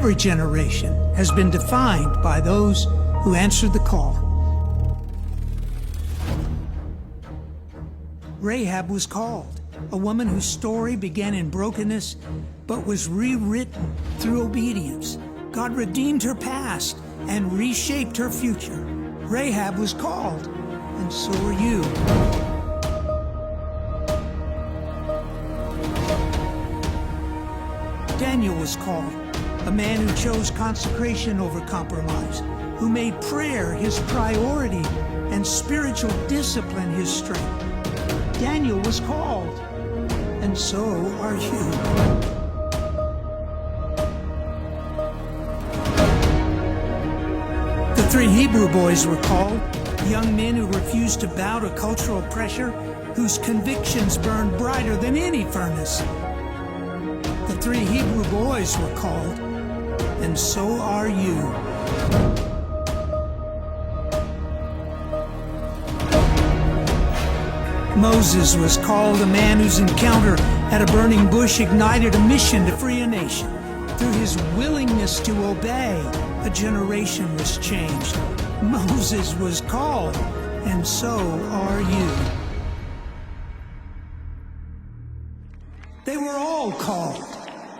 Every generation has been defined by those who answered the call. Rahab was called, a woman whose story began in brokenness but was rewritten through obedience. God redeemed her past and reshaped her future. Rahab was called, and so are you. Daniel was called, a man who chose consecration over compromise, who made prayer his priority and spiritual discipline his strength. Daniel was called, and so are you. The three Hebrew boys were called, young men who refused to bow to cultural pressure, whose convictions burned brighter than any furnace. The three Hebrew boys were called, and so are you. Moses was called, a man whose encounter at a burning bush ignited a mission to free a nation. Through his willingness to obey, a generation was changed. Moses was called, and so are you. They were all called,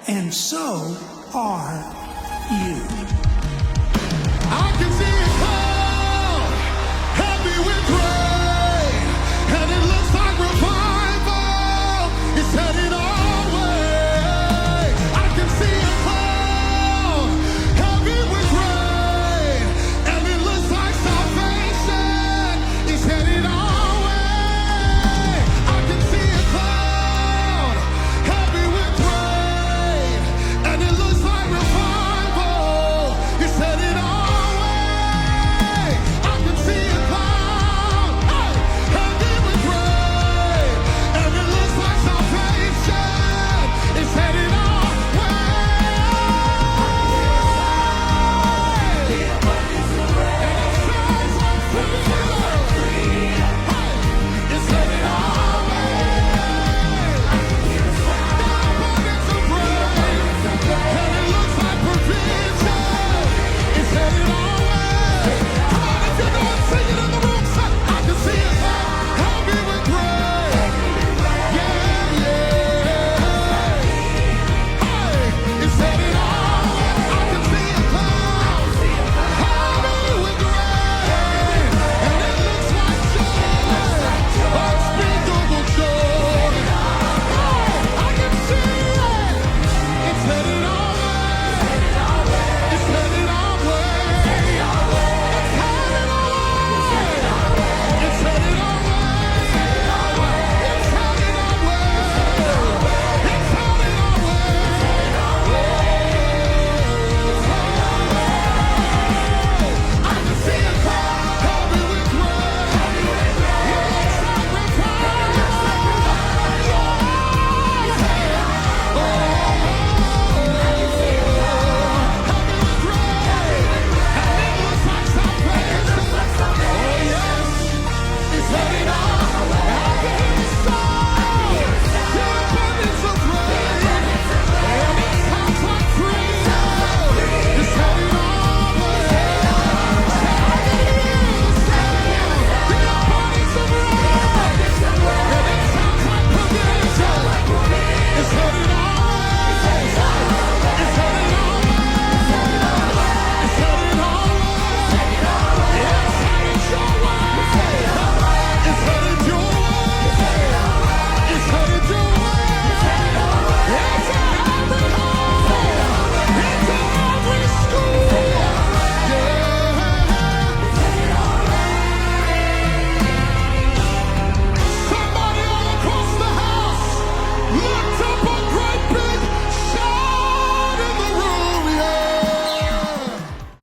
and so are you.